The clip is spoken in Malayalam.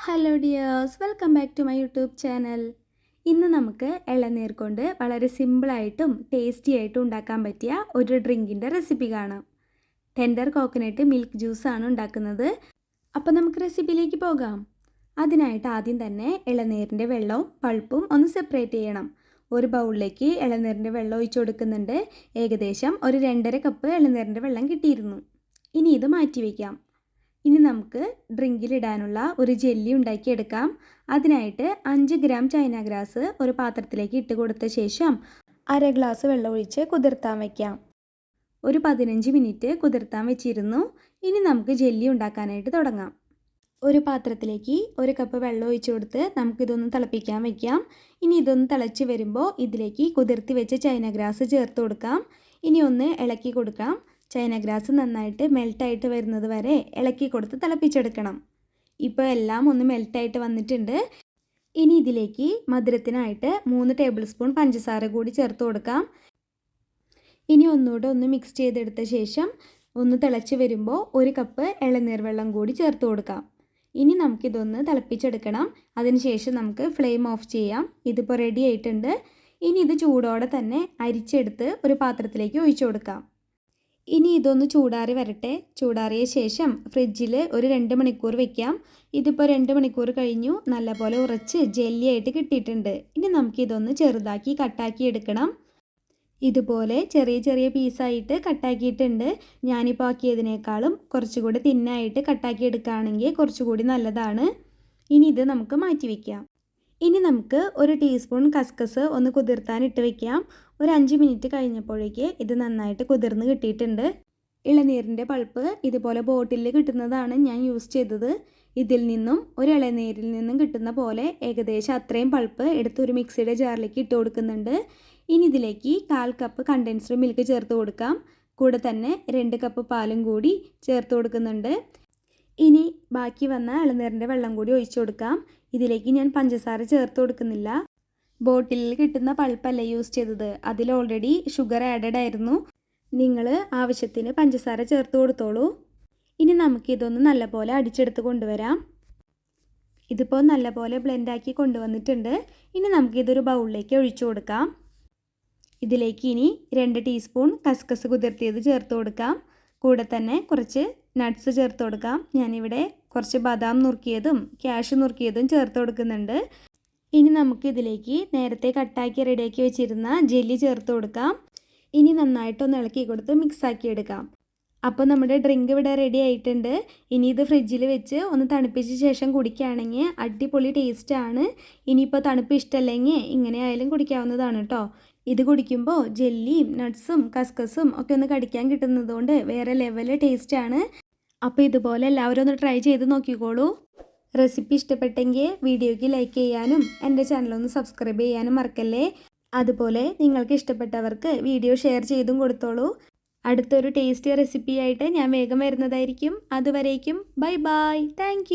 Hello dears, welcome back to my YouTube channel. ഇന്ന് നമുക്ക് ഇളനീർ കൊണ്ട് വളരെ സിമ്പിളായിട്ടും ടേസ്റ്റി ആയിട്ടും ഉണ്ടാക്കാൻ പറ്റിയ ഒരു ഡ്രിങ്കിൻ്റെ റെസിപ്പി കാണാം. ടെൻഡർ കോക്കനട്ട് മിൽക്ക് ജ്യൂസാണ് ഉണ്ടാക്കുന്നത്. അപ്പോൾ നമുക്ക് റെസിപ്പിയിലേക്ക് പോകാം. അതിനായിട്ട് ആദ്യം തന്നെ ഇളനീരിൻ്റെ വെള്ളവും പൾപ്പും ഒന്ന് സെപ്പറേറ്റ് ചെയ്യണം. ഒരു ബൗളിലേക്ക് ഇളനീരിൻ്റെ വെള്ളം ഒഴിച്ചു കൊടുക്കുന്നുണ്ട്. ഏകദേശം ഒരു 2.5 കപ്പ് ഇളനീരിൻ്റെ വെള്ളം കിട്ടിയിരുന്നു. ഇനി ഇത് മാറ്റി വയ്ക്കാം. ഇനി നമുക്ക് ഡ്രിങ്കിലിടാനുള്ള ഒരു ജെല്ലി ഉണ്ടാക്കിയെടുക്കാം. അതിനായിട്ട് 5 ഗ്രാം ചൈന ഗ്രാസ് ഒരു പാത്രത്തിലേക്ക് ഇട്ട് കൊടുത്ത ശേഷം 1/2 ഗ്ലാസ് വെള്ളം ഒഴിച്ച് കുതിർത്താൻ വയ്ക്കാം. ഒരു 15 മിനിറ്റ് കുതിർത്താൻ വെച്ചിരുന്നു. ഇനി നമുക്ക് ജെല്ലി ഉണ്ടാക്കാനായിട്ട് തുടങ്ങാം. ഒരു പാത്രത്തിലേക്ക് 1 കപ്പ് വെള്ളം ഒഴിച്ചു കൊടുത്ത് നമുക്കിതൊന്ന് തിളപ്പിക്കാൻ വയ്ക്കാം. ഇനി ഇതൊന്ന് തിളച്ച് വരുമ്പോൾ ഇതിലേക്ക് കുതിർത്തി വെച്ച് ചൈന ഗ്രാസ് ചേർത്ത് കൊടുക്കാം. ഇനി ഒന്ന് ഇളക്കി കൊടുക്കാം. ചൈന ഗ്രാസ് നന്നായിട്ട് മെൽട്ടായിട്ട് വരുന്നത് വരെ ഇളക്കി കൊടുത്ത് തിളപ്പിച്ചെടുക്കണം. ഇപ്പോൾ എല്ലാം ഒന്ന് മെൽട്ടായിട്ട് വന്നിട്ടുണ്ട്. ഇനി ഇതിലേക്ക് മധുരത്തിനായിട്ട് 3 ടേബിൾ സ്പൂൺ പഞ്ചസാര കൂടി ചേർത്ത് കൊടുക്കാം. ഇനി ഒന്നുകൂടെ ഒന്ന് മിക്സ് ചെയ്തെടുത്ത ശേഷം ഒന്ന് തിളച്ച് വരുമ്പോൾ 1 കപ്പ് ഇളനീർ വെള്ളം കൂടി ചേർത്ത് കൊടുക്കാം. ഇനി നമുക്കിതൊന്ന് തിളപ്പിച്ചെടുക്കണം. അതിനുശേഷം നമുക്ക് ഫ്ലെയിം ഓഫ് ചെയ്യാം. ഇതിപ്പോൾ റെഡി ആയിട്ടുണ്ട്. ഇനി ഇത് ചൂടോടെ തന്നെ അരിച്ചെടുത്ത് ഒരു പാത്രത്തിലേക്ക് ഒഴിച്ചു കൊടുക്കാം. ഇനി ഇതൊന്ന് ചൂടാറി വരട്ടെ. ചൂടാറിയ ശേഷം ഫ്രിഡ്ജിൽ ഒരു 2 മണിക്കൂർ വെക്കാം. ഇതിപ്പോൾ 2 മണിക്കൂർ കഴിഞ്ഞു. നല്ലപോലെ ഉറച്ച് ജെല്ലിയായിട്ട് കിട്ടിയിട്ടുണ്ട്. ഇനി നമുക്കിതൊന്ന് ചെറുതാക്കി കട്ടാക്കി എടുക്കണം. ഇതുപോലെ ചെറിയ ചെറിയ പീസായിട്ട് കട്ടാക്കിയിട്ടുണ്ട്. ഞാനിപ്പോൾ ആക്കിയതിനേക്കാളും കുറച്ചുകൂടി തിന്നായിട്ട് കട്ടാക്കി എടുക്കുകയാണെങ്കിൽ കുറച്ചുകൂടി നല്ലതാണ്. ഇനി ഇത് നമുക്ക് മാറ്റി വയ്ക്കാം. ഇനി നമുക്ക് 1 ടീസ്പൂൺ കസ്കസ് ഒന്ന് കുതിർത്താൻ ഇട്ട് വയ്ക്കാം. ഒരു 5 മിനിറ്റ് കഴിഞ്ഞപ്പോഴേക്ക് ഇത് നന്നായിട്ട് കുതിർന്ന് കിട്ടിയിട്ടുണ്ട്. ഇളനീരിൻ്റെ പൾപ്പ് ഇതുപോലെ ബോട്ടിലിൽ കിട്ടുന്നതാണ് ഞാൻ യൂസ് ചെയ്തത്. ഇതിൽ നിന്നും ഒരു ഇളനീരിൽ നിന്നും കിട്ടുന്ന പോലെ ഏകദേശം അത്രയും പൾപ്പ് എടുത്ത് ഒരു മിക്സിയുടെ ജാറിലേക്ക് ഇട്ട് കൊടുക്കുന്നുണ്ട്. ഇനി ഇതിലേക്ക് 1/4 കപ്പ് കണ്ടൻസ്ഡ് മിൽക്ക് ചേർത്ത് കൊടുക്കാം. കൂടെ തന്നെ 2 കപ്പ് പാലും കൂടി ചേർത്ത് കൊടുക്കുന്നുണ്ട്. ഇനി ബാക്കി വന്ന ഇളനീരിൻ്റെ വെള്ളം കൂടി ഒഴിച്ചു കൊടുക്കാം. ഇതിലേക്ക് ഞാൻ പഞ്ചസാര ചേർത്ത് കൊടുക്കുന്നില്ല. ബോട്ടിലിൽ കിട്ടുന്ന പൾപ്പല്ല യൂസ് ചെയ്തത്. അതിൽ ഓൾറെഡി ഷുഗർ ആഡഡ് ആയിരുന്നു. നിങ്ങൾ ആവശ്യത്തിന് പഞ്ചസാര ചേർത്ത് കൊടുത്തോളൂ. ഇനി നമുക്കിതൊന്ന് നല്ലപോലെ അടിച്ചെടുത്ത് കൊണ്ടുവരാം. ഇതിപ്പോൾ നല്ലപോലെ ബ്ലെൻഡാക്കി കൊണ്ടുവന്നിട്ടുണ്ട്. ഇനി നമുക്കിതൊരു ബൗളിലേക്ക് ഒഴിച്ചു കൊടുക്കാം. ഇതിലേക്ക് ഇനി 2 ടീസ്പൂൺ കസ്കസ് കുതിർത്തിയത് ചേർത്ത് കൊടുക്കാം. കൂടെ തന്നെ കുറച്ച് നട്ട്സ് ചേർത്ത് കൊടുക്കാം. ഞാനിവിടെ കുറച്ച് ബദാം നുറുക്കിയതും ക്യാഷ് നുറുക്കിയതും ചേർത്ത് കൊടുക്കുന്നുണ്ട്. ഇനി നമുക്ക് ഇതിലേക്ക് നേരത്തെ കട്ടാക്കി റെഡിയാക്കി വെച്ചിരുന്ന ജെല്ലി ചേർത്ത് കൊടുക്കാം. ഇനി നന്നായിട്ടൊന്ന് ഇളക്കി കൊടുത്ത് മിക്സാക്കി എടുക്കാം. അപ്പോൾ നമ്മുടെ ഡ്രിങ്ക് ഇവിടെ റെഡി ആയിട്ടുണ്ട്. ഇനി ഇത് ഫ്രിഡ്ജിൽ വെച്ച് ഒന്ന് തണുപ്പിച്ച ശേഷം കുടിക്കുകയാണെങ്കിൽ അടിപൊളി ടേസ്റ്റാണ്. ഇനിയിപ്പോൾ തണുപ്പ് ഇഷ്ടമല്ലെങ്കിൽ ഇങ്ങനെ ആയാലും കുടിക്കാവുന്നതാണ് കേട്ടോ. ഇത് കുടിക്കുമ്പോൾ ജെല്ലിയും നട്ട്സും കസ്കസും ഒക്കെ ഒന്ന് കടിക്കാൻ കിട്ടുന്നതുകൊണ്ട് വേറെ ലെവൽ ടേസ്റ്റാണ്. അപ്പോൾ ഇതുപോലെ എല്ലാവരും ഒന്ന് ട്രൈ ചെയ്ത് നോക്കിക്കോളൂ. റെസിപ്പി ഇഷ്ടപ്പെട്ടെങ്കിൽ വീഡിയോയ്ക്ക് ലൈക്ക് ചെയ്യാനും എൻ്റെ ചാനലൊന്ന് സബ്സ്ക്രൈബ് ചെയ്യാനും മറക്കല്ലേ. അതുപോലെ നിങ്ങൾക്ക് ഇഷ്ടപ്പെട്ടവർക്ക് വീഡിയോ ഷെയർ ചെയ്തും കൊടുത്തോളൂ. അടുത്തൊരു ടേസ്റ്റി റെസിപ്പിയായിട്ട് ഞാൻ വേഗം വരുന്നതായിരിക്കും. അതുവരേക്കും ബൈ ബൈ. താങ്ക്